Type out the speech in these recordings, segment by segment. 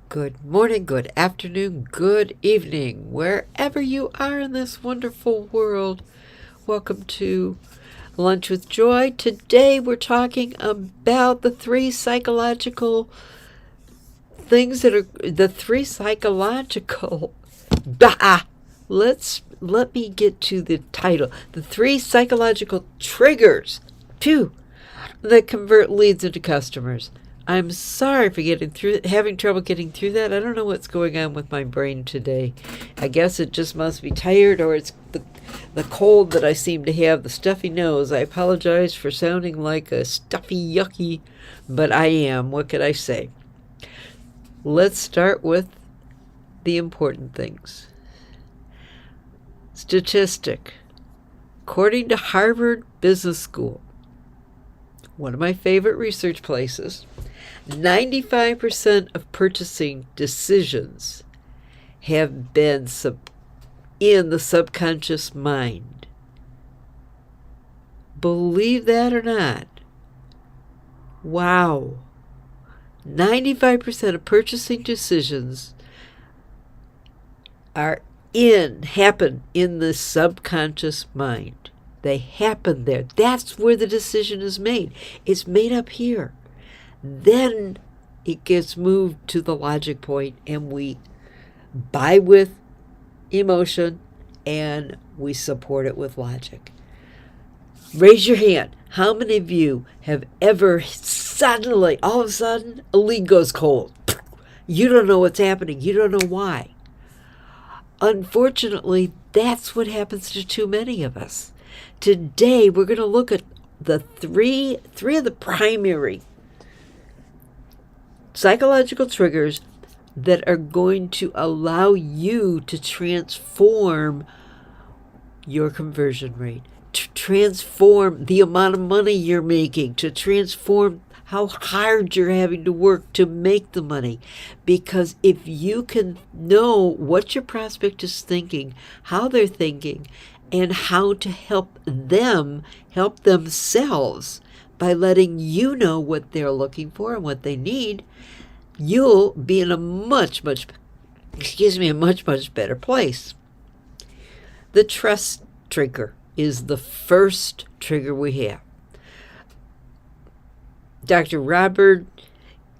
Good morning, good afternoon, good evening, wherever you are in this wonderful world. Welcome to Lunch with Joy. Today we're talking about the three psychological things that are the three psychological. Let me get to the title. The three psychological triggers, that convert leads into customers. I'm sorry for having trouble getting through that. I don't know what's going on with my brain today. I guess it just must be tired, or it's the cold that I seem to have, the stuffy nose. I apologize for sounding like a stuffy yucky, but I am. What could I say? Let's start with the important things. Statistic. According to Harvard Business School, one of my favorite research places, 95% of purchasing decisions have been in the subconscious mind. Believe that or not. Wow. 95% of purchasing decisions happen in the subconscious mind. They happen there. That's where the decision is made. It's made up here. Then it gets moved to the logic point, and we buy with emotion and we support it with logic. Raise your hand. How many of you have ever suddenly, all of a sudden, a lead goes cold? You don't know what's happening. You don't know why. Unfortunately, that's what happens to too many of us. Today, we're going to look at the three of the primary psychological triggers that are going to allow you to transform your conversion rate, to transform the amount of money you're making, to transform how hard you're having to work to make the money. Because if you can know what your prospect is thinking, how they're thinking, and how to help themselves by letting you know what they're looking for and what they need, you'll be in a much better place. The trust trigger is the first trigger we have. Dr. Robert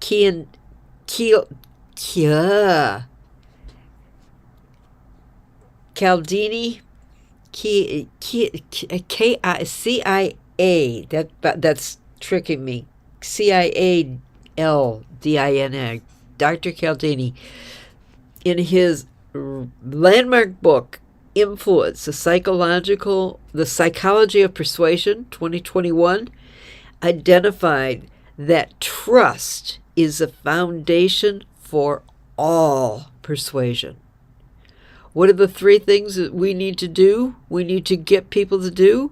Cialdini, CIA, that's tricking me. Cialdini, Dr. Cialdini, in his landmark book, Influence, the Psychology of Persuasion, 2021, identified that trust is the foundation for all persuasion. What are the three things that we need to do? We need to get people to do?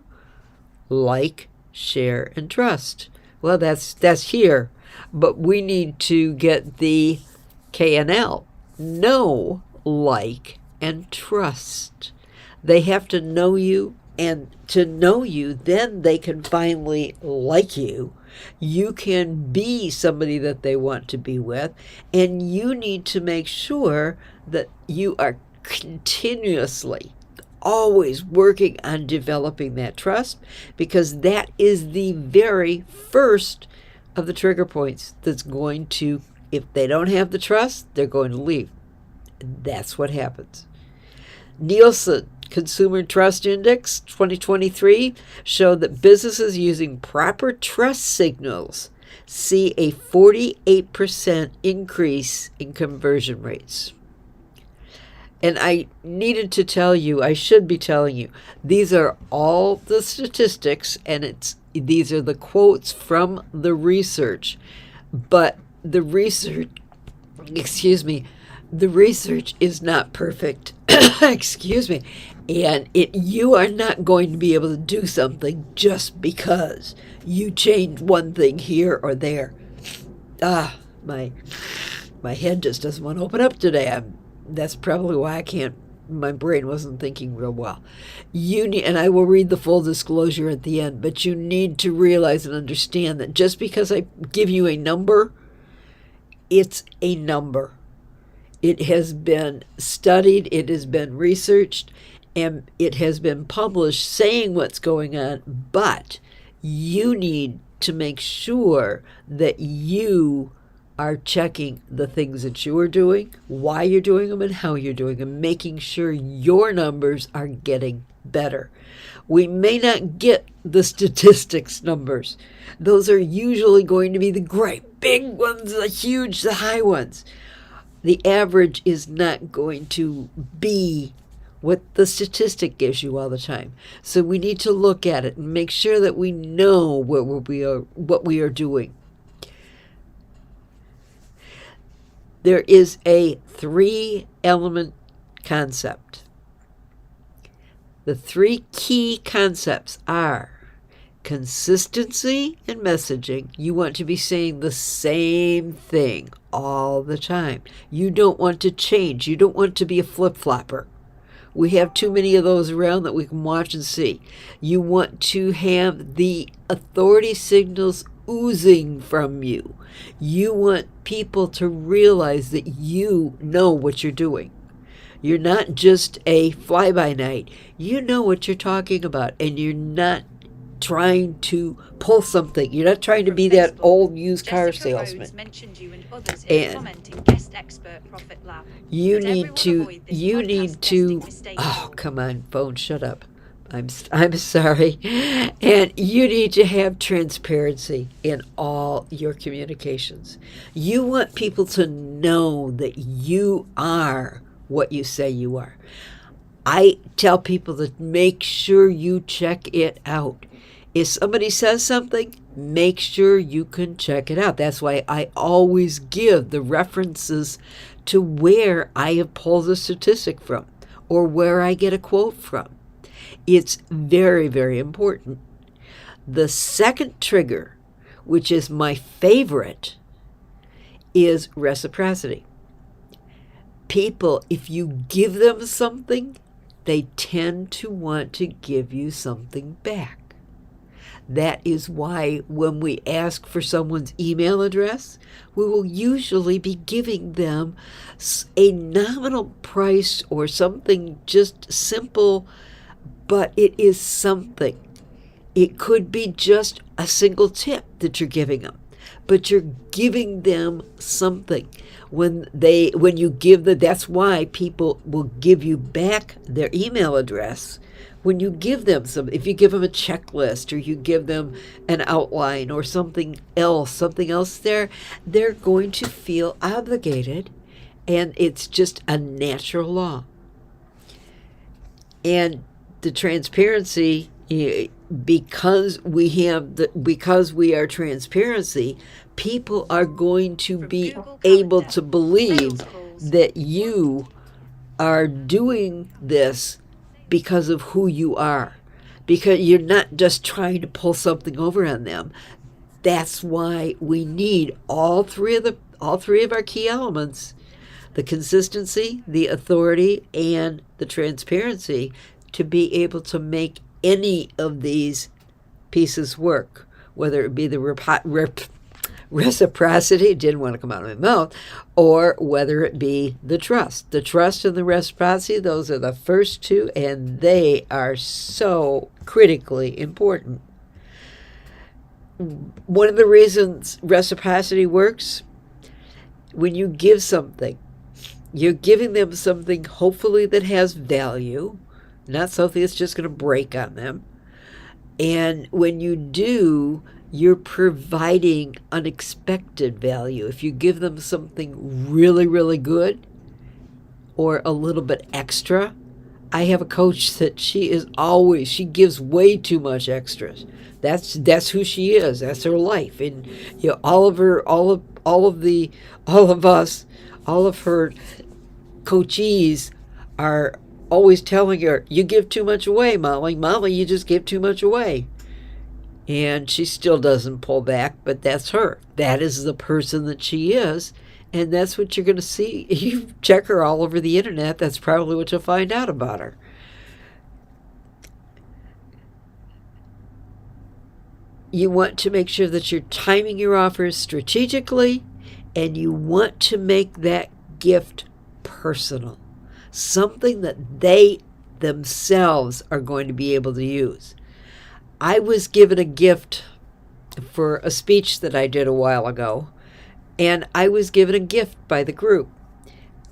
Like, share, and trust. Well, that's here. But we need to get the K&L. Know, like, and trust. They have to know you, and to know you, then they can finally like you. You can be somebody that they want to be with, and you need to make sure that you are continuously always working on developing that trust, because that is the very first of the trigger points that's going to, if they don't have the trust, they're going to leave. That's what happens. Nielsen Consumer Trust Index 2023 showed that businesses using proper trust signals see a 48% increase in conversion rates. And I needed to tell you, I should be telling you, these are all the statistics, and these are the quotes from the research. But the research is not perfect. Excuse me. And you are not going to be able to do something just because you change one thing here or there. My head just doesn't want to open up today. That's probably why my brain wasn't thinking real well. And I will read the full disclosure at the end, but you need to realize and understand that just because I give you a number, it's a number. It has been studied, it has been researched, and it has been published saying what's going on, but you need to make sure that you are checking the things that you are doing, why you're doing them, and how you're doing them, making sure your numbers are getting better. We may not get the statistics numbers. Those are usually going to be the great big ones, the huge, the high ones. The average is not going to be what the statistic gives you all the time. So we need to look at it and make sure that we know what we are doing. There is a 3-element concept. The 3 key concepts are consistency in messaging. You want to be saying the same thing all the time. You don't want to change. You don't want to be a flip-flopper. We have too many of those around that we can watch and see. You want to have the authority signals oozing from you. You want people to realize that you know what you're doing. You're not just a fly-by-night. You know what you're talking about, and you're not trying to pull something. You're not trying to be that old used car salesman. And you need to, oh, come on, phone, shut up. I'm sorry. And you need to have transparency in all your communications. You want people to know that you are what you say you are. I tell people to make sure you check it out. If somebody says something, make sure you can check it out. That's why I always give the references to where I have pulled a statistic from or where I get a quote from. It's very, very important. The second trigger, which is my favorite, is reciprocity. People, if you give them something, they tend to want to give you something back. That is why when we ask for someone's email address, we will usually be giving them a nominal price or something just simple, but it is something. It could be just a single tip that you're giving them, but you're giving them something. When you give that's why people will give you back their email address when you give them some. If you give them a checklist or you give them an outline or something else there, they're going to feel obligated, and it's just a natural law. And the transparency, because we are transparency, people are going to be able to believe that you are doing this because of who you are, because you're not just trying to pull something over on them. That's why we need all three of our key elements: the consistency, the authority, and the transparency, to be able to make any of these pieces work, whether it be the reciprocity, didn't want to come out of my mouth, or whether it be the trust. The trust and the reciprocity, those are the first two, and they are so critically important. One of the reasons reciprocity works, when you give something, you're giving them something hopefully that has value, not something that's just going to break on them. And when you do, you're providing unexpected value. If you give them something really, really good or a little bit extra, I have a coach that she gives way too much extras. That's who she is. That's her life. And all of her coachees are always telling her, "You give too much away, Molly. Molly, you just give too much away." And she still doesn't pull back, but that's her. That is the person that she is, and that's what you're going to see. If you check her all over the internet, that's probably what you'll find out about her. You want to make sure that you're timing your offers strategically, and you want to make that gift personal, something that they themselves are going to be able to use. I was given a gift for a speech that I did a while ago, and I was given a gift by the group.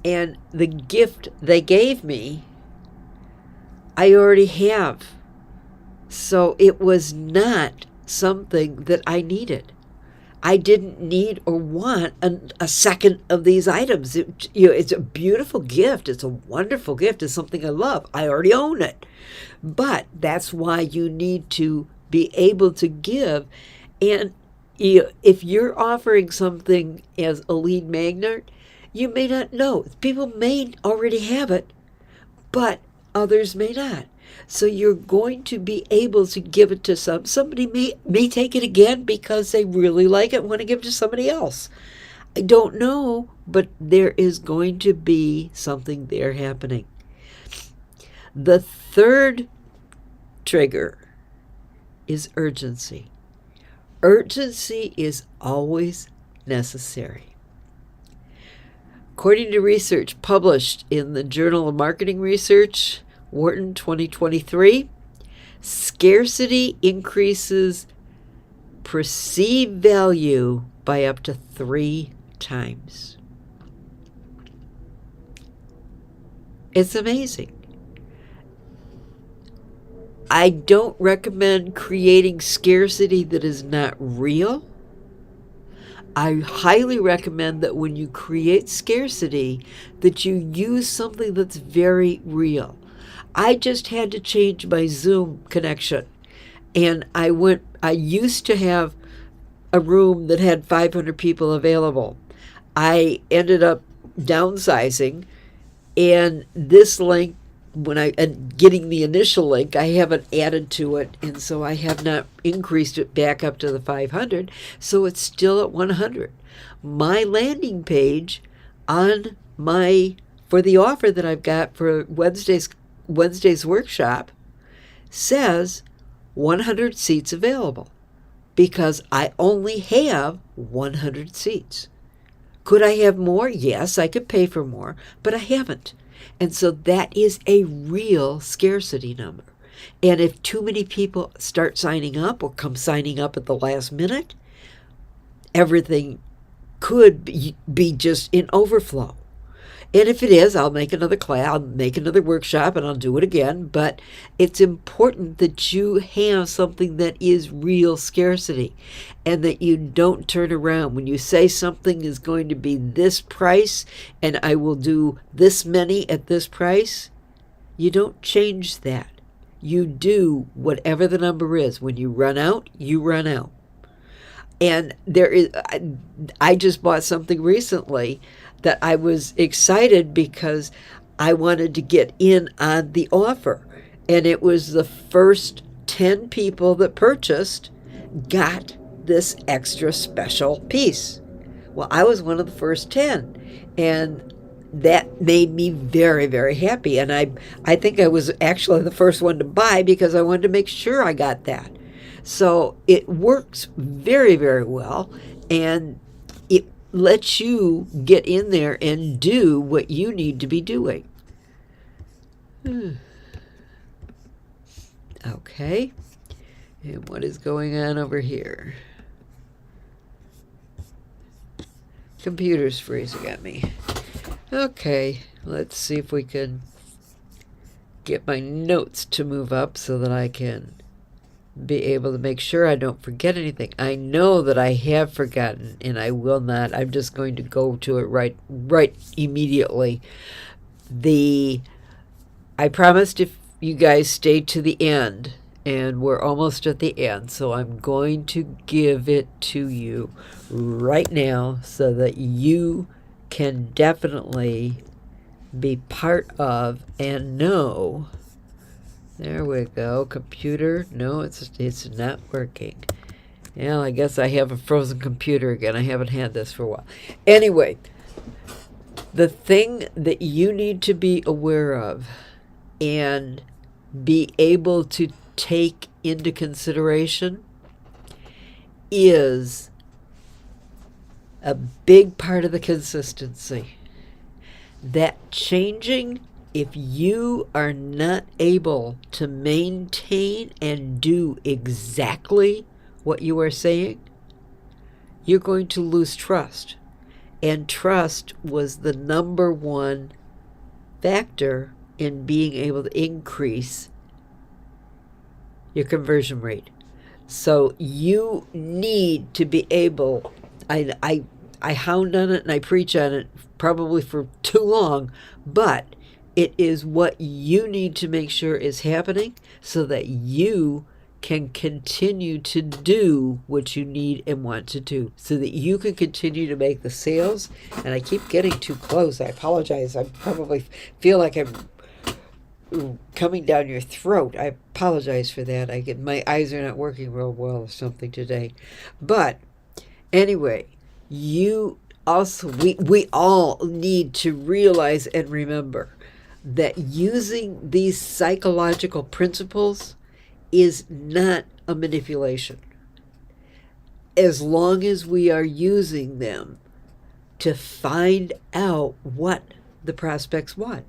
And the gift they gave me, I already have. So it was not something that I needed. I didn't need or want a second of these items. It's a beautiful gift. It's a wonderful gift. It's something I love. I already own it. But that's why you need to be able to give. And if you're offering something as a lead magnet, you may not know. People may already have it, but others may not. So you're going to be able to give it to somebody may take it again because they really like it and want to give it to somebody else. I don't know, but there is going to be something there happening. The third trigger is urgency. Urgency is always necessary. According to research published in the Journal of Marketing Research, Wharton 2023, scarcity increases perceived value by up to 3 times. It's amazing. I don't recommend creating scarcity that is not real. I highly recommend that when you create scarcity, that you use something that's very real. I just had to change my Zoom connection. And I used to have a room that had 500 people available. I ended up downsizing, and this link, getting the initial link, I haven't added to it, and so I have not increased it back up to the 500, so it's still at 100. My landing page for the offer that I've got for Wednesday's workshop says 100 seats available because I only have 100 seats. Could I have more? Yes, I could pay for more, but I haven't. And so that is a real scarcity number. And if too many people start signing up or come signing up at the last minute, everything could be just in overflow. And if it is, I'll make another class, I'll make another workshop, and I'll do it again. But it's important that you have something that is real scarcity and that you don't turn around. When you say something is going to be this price and I will do this many at this price, you don't change that. You do whatever the number is. When you run out, you run out. And I just bought something recently that I was excited because I wanted to get in on the offer. And it was the first 10 people that purchased got this extra special piece. Well, I was one of the first 10. And that made me very, very happy. And I think I was actually the first one to buy because I wanted to make sure I got that. So it works very, very well. And it lets you get in there and do what you need to be doing. Okay. And what is going on over here? Computer's freezing at me. Okay, let's see if we can get my notes to move up so that I can be able to make sure I don't forget anything. I know that I have forgotten, and I will not. I'm just going to go to it right immediately. I promised if you guys stay to the end, and we're almost at the end, so I'm going to give it to you right now so that you can definitely be part of and know. There we go. Computer. No, it's not working. Yeah, I guess I have a frozen computer again. I haven't had this for a while. Anyway, the thing that you need to be aware of and be able to take into consideration is a big part of the consistency. That changing, if you are not able to maintain and do exactly what you are saying, you're going to lose trust. And trust was the number one factor in being able to increase your conversion rate. So you need to be able, I hound on it and I preach on it probably for too long, but it is what you need to make sure is happening so that you can continue to do what you need and want to do, so that you can continue to make the sales. And I keep getting too close. I apologize. I probably feel like I'm coming down your throat. I apologize for that. My eyes are not working real well or something today. But anyway, we all need to realize and remember that using these psychological principles is not a manipulation, as long as we are using them to find out what the prospects want.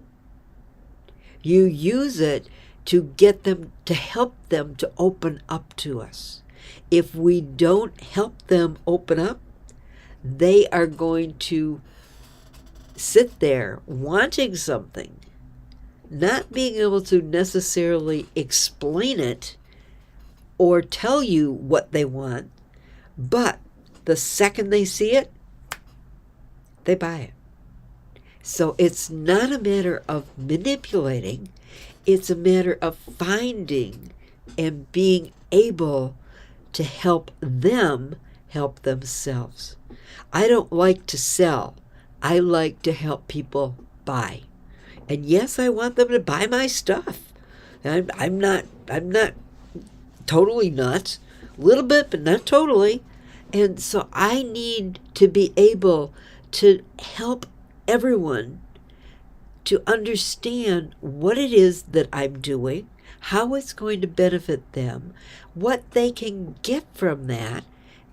You use it to get them, to help them to open up to us. If we don't help them open up, they are going to sit there wanting something, not being able to necessarily explain it or tell you what they want, but the second they see it, they buy it. So it's not a matter of manipulating, it's a matter of finding and being able to help them help themselves. I don't like to sell. I like to help people buy. And yes, I want them to buy my stuff. I'm not totally nuts. A little bit, but not totally. And so I need to be able to help everyone to understand what it is that I'm doing, how it's going to benefit them, what they can get from that,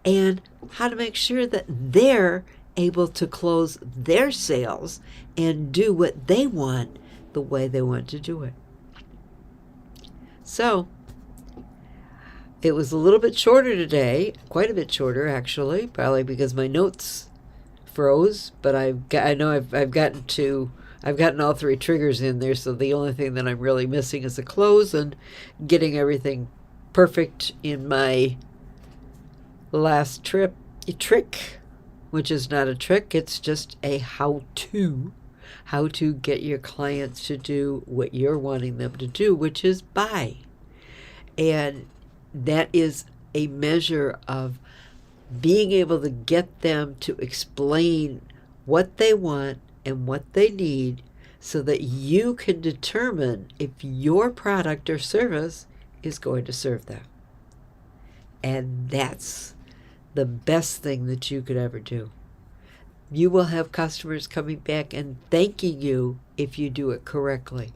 and how to make sure that they're able to close their sales and do what they want the way they want to do it. So it was a little bit shorter today, quite a bit shorter actually, probably because my notes froze, but I've gotten all three triggers in there, so the only thing that I'm really missing is the close and getting everything perfect in my last trick, which is not a trick, it's just a how to get your clients to do what you're wanting them to do, which is buy. And that is a measure of being able to get them to explain what they want and what they need so that you can determine if your product or service is going to serve them. And that's the best thing that you could ever do. You will have customers coming back and thanking you if you do it correctly.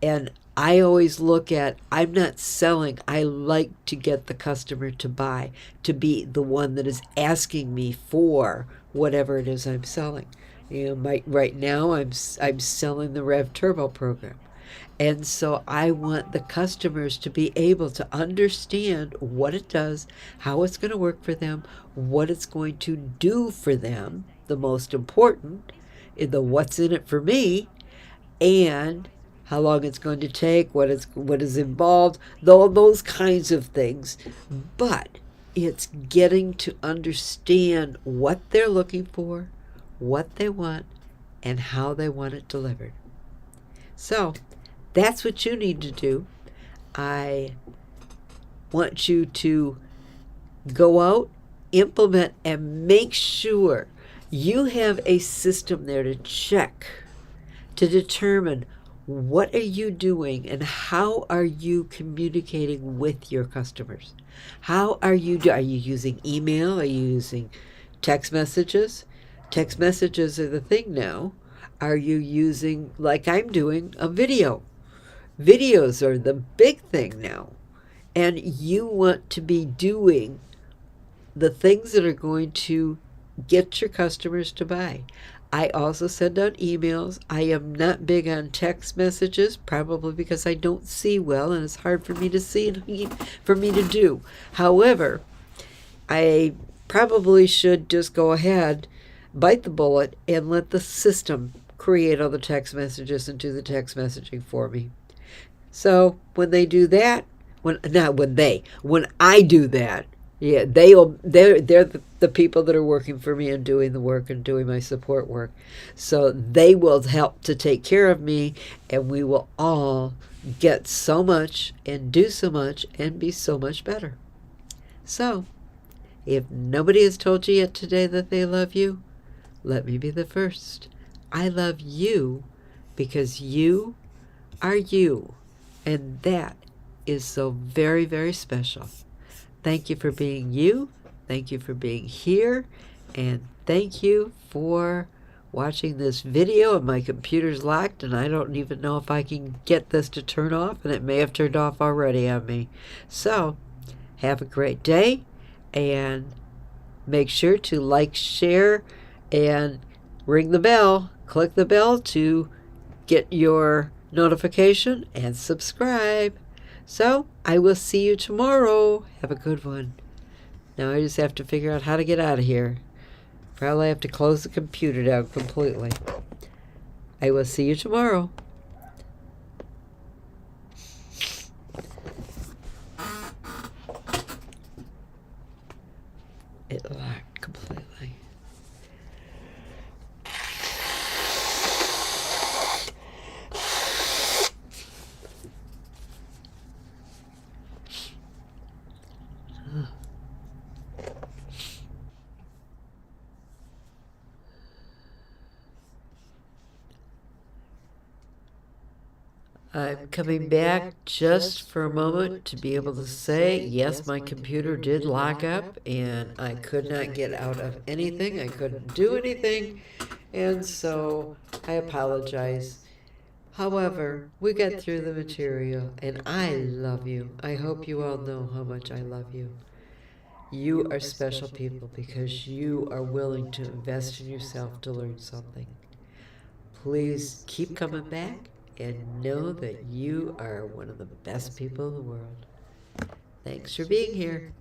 And I always look at, I'm not selling, I like to get the customer to buy, to be the one that is asking me for whatever it is I'm selling. Right now I'm selling the Rev Turbo program. And so I want the customers to be able to understand what it does, how it's going to work for them, what it's going to do for them, the most important, the what's in it for me, and how long it's going to take, what is involved, all those kinds of things. But it's getting to understand what they're looking for, what they want, and how they want it delivered. So that's what you need to do. I want you to go out, implement, and make sure you have a system there to check, to determine what are you doing and how are you communicating with your customers. Are you using email? Are you using text messages? Text messages are the thing now. Are you using, like I'm doing, a video? Videos are the big thing now. And you want to be doing the things that are going to get your customers to buy. I also send out emails. I am not big on text messages, probably because I don't see well and it's hard for me to see and for me to do. However, I probably should just go ahead, bite the bullet, and let the system create all the text messages and do the text messaging for me. So when they do that, when I do that, yeah, they're the people that are working for me and doing the work and doing my support work. So they will help to take care of me, and we will all get so much and do so much and be so much better. So if nobody has told you yet today that they love you, let me be the first. I love you because you are you, and that is so very, very special. Thank you for being you. Thank you for being here. And thank you for watching this video. And my computer's locked, and I don't even know if I can get this to turn off, and it may have turned off already on me. So, have a great day, and make sure to like, share, and ring the bell. Click the bell to get your notification and subscribe. So, I will see you tomorrow. Have a good one. Now I just have to figure out how to get out of here. Probably have to close the computer down completely. I will see you tomorrow. It locked completely. I'm coming back just for a moment to be able to say, yes, my computer did lock up and I could not get out of anything. I couldn't do anything. And so I apologize. However, we got through the material and I love you. I hope you all know how much I love you. You are special people because you are willing to invest in yourself to learn something. Please keep coming back and know that you are one of the best people in the world. Thanks for being here.